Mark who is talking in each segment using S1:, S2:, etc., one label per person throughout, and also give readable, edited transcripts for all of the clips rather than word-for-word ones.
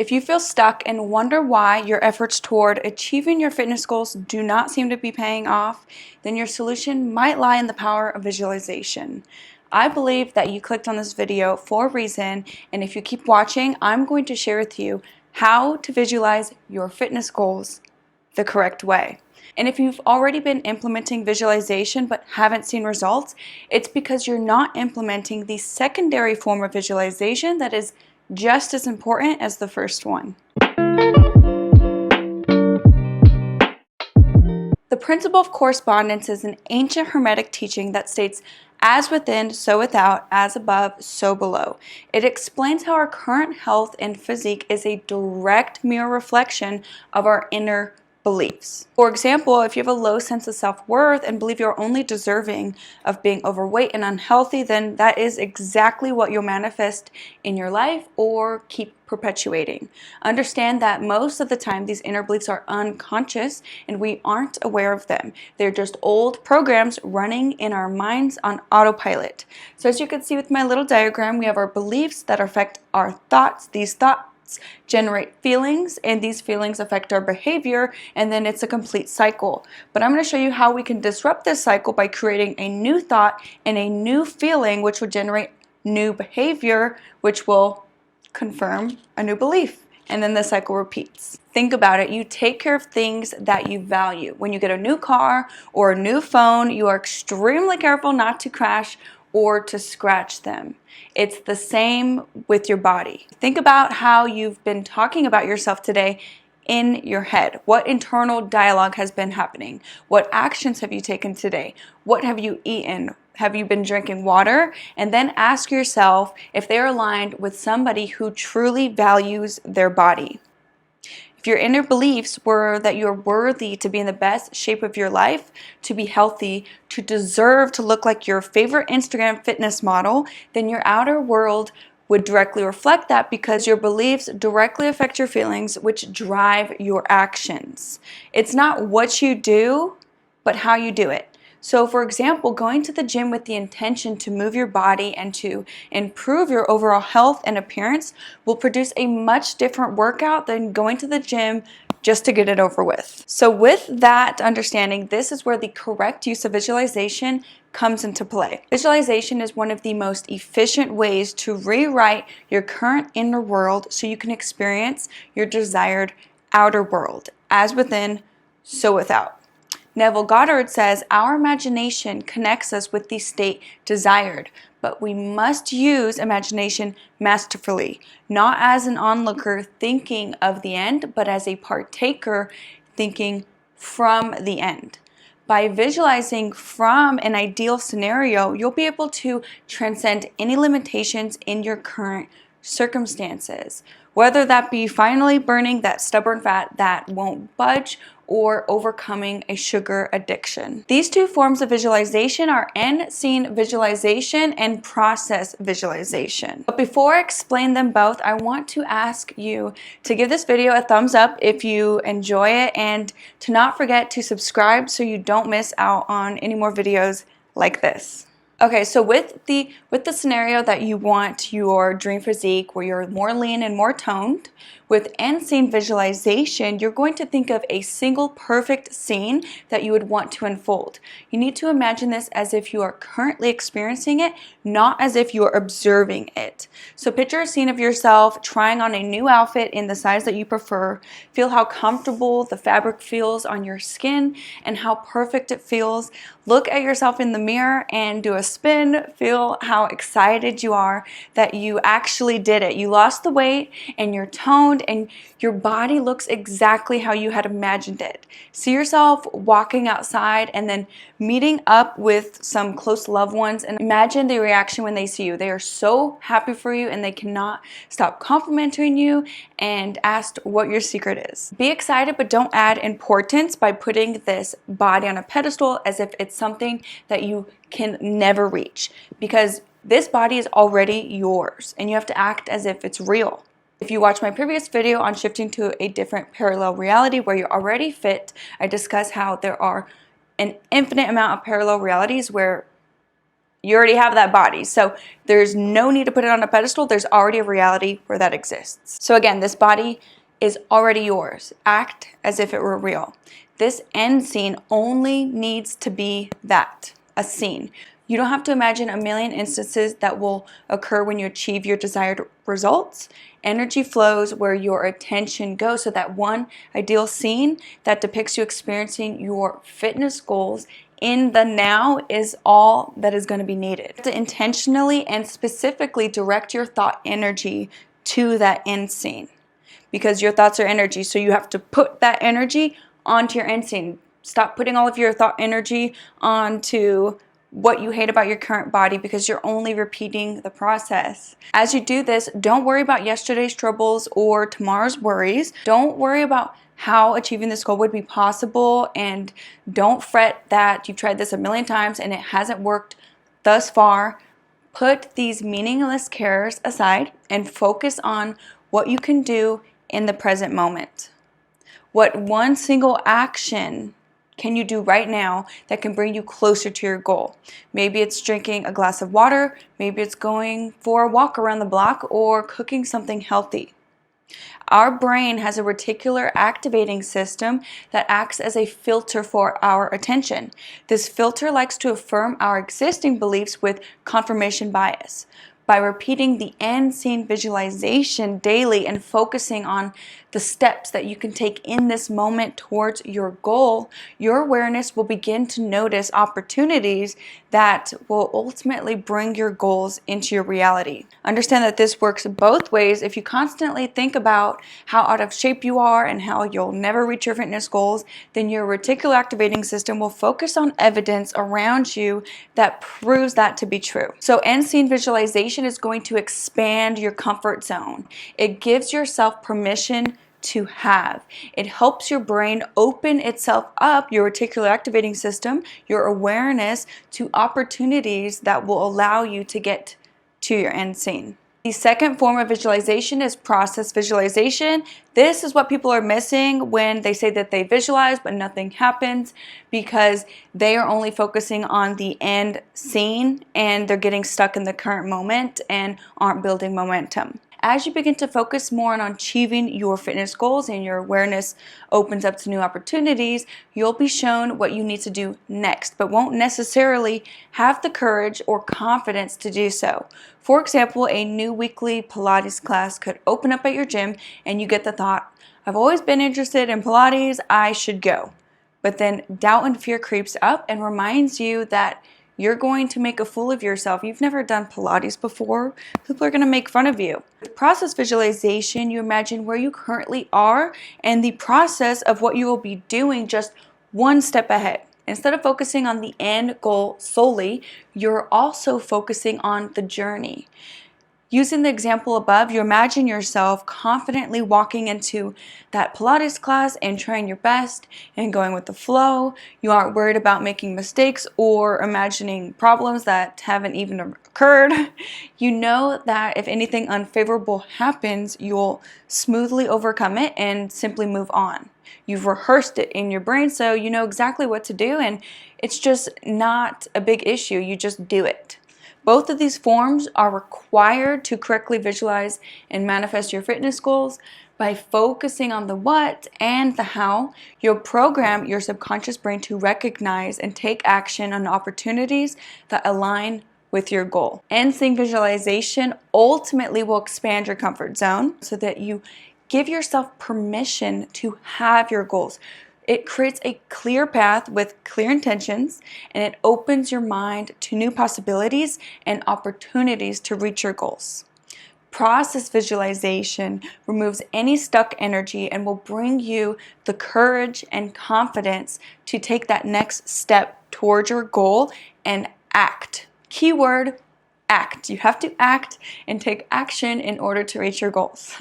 S1: If you feel stuck and wonder why your efforts toward achieving your fitness goals do not seem to be paying off, then your solution might lie in the power of visualization. I believe that you clicked on this video for a reason, and if you keep watching, I'm going to share with you how to visualize your fitness goals the correct way. And if you've already been implementing visualization but haven't seen results, it's because you're not implementing the secondary form of visualization that is just as important as the first one. The principle of correspondence is an ancient Hermetic teaching that states, as within, so without, as above, so below. It explains how our current health and physique is a direct mirror reflection of our inner beliefs. For example, if you have a low sense of self-worth and believe you're only deserving of being overweight and unhealthy, then that is exactly what you'll manifest in your life or keep perpetuating. Understand that most of the time these inner beliefs are unconscious and we aren't aware of them. They're just old programs running in our minds on autopilot. So as you can see with my little diagram, we have our beliefs that affect our thoughts. These thoughts generate feelings, and these feelings affect our behavior, and then it's a complete cycle. But I'm going to show you how we can disrupt this cycle by creating a new thought and a new feeling, which will generate new behavior, which will confirm a new belief, and then the cycle repeats. Think about it. You take care of things that you value. When you get a new car or a new phone, you are extremely careful not to crash or to scratch them. It's the same with your body. Think about how you've been talking about yourself today in your head. What internal dialogue has been happening? What actions have you taken today? What have you eaten? Have you been drinking water? And then ask yourself if they're aligned with somebody who truly values their body. If your inner beliefs were that you're worthy to be in the best shape of your life, to be healthy, to deserve to look like your favorite Instagram fitness model, then your outer world would directly reflect that, because your beliefs directly affect your feelings, which drive your actions. It's not what you do, but how you do it. So for example, going to the gym with the intention to move your body and to improve your overall health and appearance will produce a much different workout than going to the gym just to get it over with. So with that understanding, this is where the correct use of visualization comes into play. Visualization is one of the most efficient ways to rewrite your current inner world so you can experience your desired outer world, as within, so without. Neville Goddard says, our imagination connects us with the state desired, but we must use imagination masterfully, not as an onlooker thinking of the end, but as a partaker thinking from the end. By visualizing from an ideal scenario, you'll be able to transcend any limitations in your current circumstances, whether that be finally burning that stubborn fat that won't budge or overcoming a sugar addiction. These two forms of visualization are end scene visualization and process visualization. But before I explain them both, I want to ask you to give this video a thumbs up if you enjoy it, and to not forget to subscribe so you don't miss out on any more videos like this. Okay, so with the scenario that you want your dream physique where you're more lean and more toned, with end scene visualization, you're going to think of a single perfect scene that you would want to unfold. You need to imagine this as if you are currently experiencing it, not as if you are observing it. So picture a scene of yourself trying on a new outfit in the size that you prefer. Feel how comfortable the fabric feels on your skin and how perfect it feels. Look at yourself in the mirror and do a spin. Feel how excited you are that you actually did it. You lost the weight and you're toned and your body looks exactly how you had imagined it. See yourself walking outside and then meeting up with some close loved ones, and imagine the reaction when they see you. They are so happy for you and they cannot stop complimenting you and ask what your secret is. Be excited, but don't add importance by putting this body on a pedestal as if it's something that you can never reach, because this body is already yours and you have to act as if it's real. If you watch my previous video on shifting to a different parallel reality where you're already fit, I discuss how there are an infinite amount of parallel realities where You already have that body. So there's no need to put it on a pedestal. There's already a reality where that exists. So again, this body is already yours. Act as if it were real. This end scene only needs to be that, a scene. You don't have to imagine a million instances that will occur when you achieve your desired results. Energy flows where your attention goes. So that one ideal scene that depicts you experiencing your fitness goals in the now is all that is going to be needed. To intentionally and specifically direct your thought energy to that end scene, because your thoughts are energy. So you have to put that energy onto your end scene. Stop putting all of your thought energy onto what you hate about your current body, because you're only repeating the process. As you do this, don't worry about yesterday's troubles or tomorrow's worries. Don't worry about how achieving this goal would be possible, and don't fret that you've tried this a million times and it hasn't worked thus far. Put these meaningless cares aside and focus on what you can do in the present moment. What one single action can you do right now that can bring you closer to your goal? Maybe it's drinking a glass of water, maybe it's going for a walk around the block, or cooking something healthy. Our brain has a reticular activating system that acts as a filter for our attention. This filter likes to affirm our existing beliefs with confirmation bias. By repeating the end scene visualization daily and focusing on the steps that you can take in this moment towards your goal, your awareness will begin to notice opportunities that will ultimately bring your goals into your reality. Understand that this works both ways. If you constantly think about how out of shape you are and how you'll never reach your fitness goals, then your reticular activating system will focus on evidence around you that proves that to be true. So end scene visualization is going to expand your comfort zone. It gives yourself permission to have. It helps your brain open itself up, your reticular activating system, your awareness, to opportunities that will allow you to get to your end scene. The second form of visualization is process visualization. This is what people are missing when they say that they visualize but nothing happens, because they are only focusing on the end scene and they're getting stuck in the current moment and aren't building momentum. As you begin to focus more on achieving your fitness goals and your awareness opens up to new opportunities, you'll be shown what you need to do next, but won't necessarily have the courage or confidence to do so. For example, a new weekly Pilates class could open up at your gym and you get the thought, I've always been interested in Pilates, I should go. But then doubt and fear creeps up and reminds you that you're going to make a fool of yourself. You've never done Pilates before. People are going to make fun of you. With process visualization, you imagine where you currently are and the process of what you will be doing just one step ahead. Instead of focusing on the end goal solely, you're also focusing on the journey. Using the example above, you imagine yourself confidently walking into that Pilates class and trying your best and going with the flow. You aren't worried about making mistakes or imagining problems that haven't even occurred. You know that if anything unfavorable happens, you'll smoothly overcome it and simply move on. You've rehearsed it in your brain, so you know exactly what to do, and it's just not a big issue. You just do it. Both of these forms are required to correctly visualize and manifest your fitness goals. By focusing on the what and the how, you'll program your subconscious brain to recognize and take action on opportunities that align with your goal. End scene visualization ultimately will expand your comfort zone so that you give yourself permission to have your goals. It creates a clear path with clear intentions, and it opens your mind to new possibilities and opportunities to reach your goals. Process visualization removes any stuck energy and will bring you the courage and confidence to take that next step towards your goal and act. Keyword, act. You have to act and take action in order to reach your goals.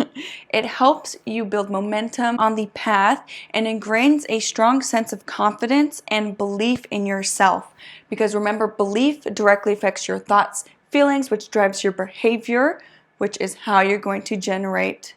S1: It helps you build momentum on the path and ingrains a strong sense of confidence and belief in yourself. Because remember, belief directly affects your thoughts, feelings, which drives your behavior, which is how you're going to generate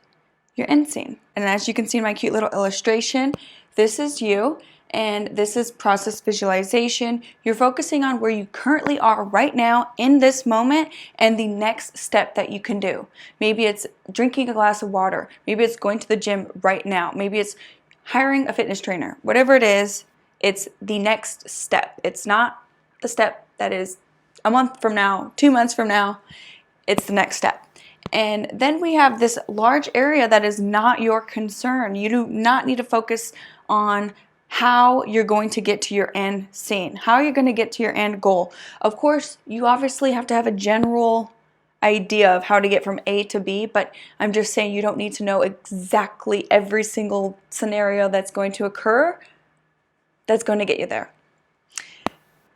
S1: your end scene. And as you can see in my cute little illustration, this is you, and this is process visualization. You're focusing on where you currently are right now in this moment and the next step that you can do. Maybe it's drinking a glass of water. Maybe it's going to the gym right now. Maybe it's hiring a fitness trainer. Whatever it is, it's the next step. It's not the step that is a month from now, 2 months from now. It's the next step. And then we have this large area that is not your concern. You do not need to focus on how you're going to get to your end scene, how you're going to get to your end goal. Of course, you obviously have to have a general idea of how to get from A to B, but I'm just saying you don't need to know exactly every single scenario that's going to occur that's going to get you there.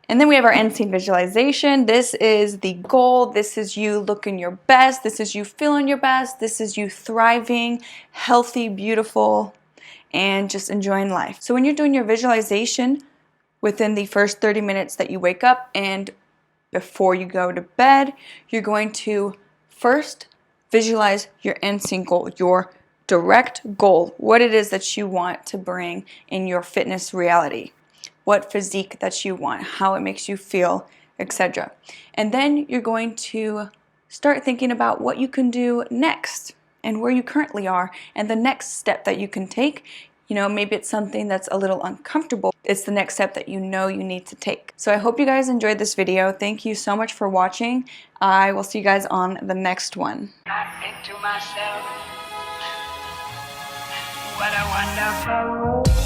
S1: And then we have our end scene visualization. This is the goal. This is you looking your best. This is you feeling your best. This is you thriving, healthy, beautiful, and just enjoying life. So when you're doing your visualization within the first 30 minutes that you wake up and before you go to bed, you're going to first visualize your end scene goal, your direct goal, what it is that you want to bring in your fitness reality, what physique that you want, how it makes you feel, etc. And then you're going to start thinking about what you can do next and where you currently are and the next step that you can take. You know, maybe it's something that's a little uncomfortable. It's the next step that you know you need to take. So I hope you guys enjoyed this video. Thank you so much for watching. I will see you guys on the next one.
S2: I think to myself, what a wonderful world.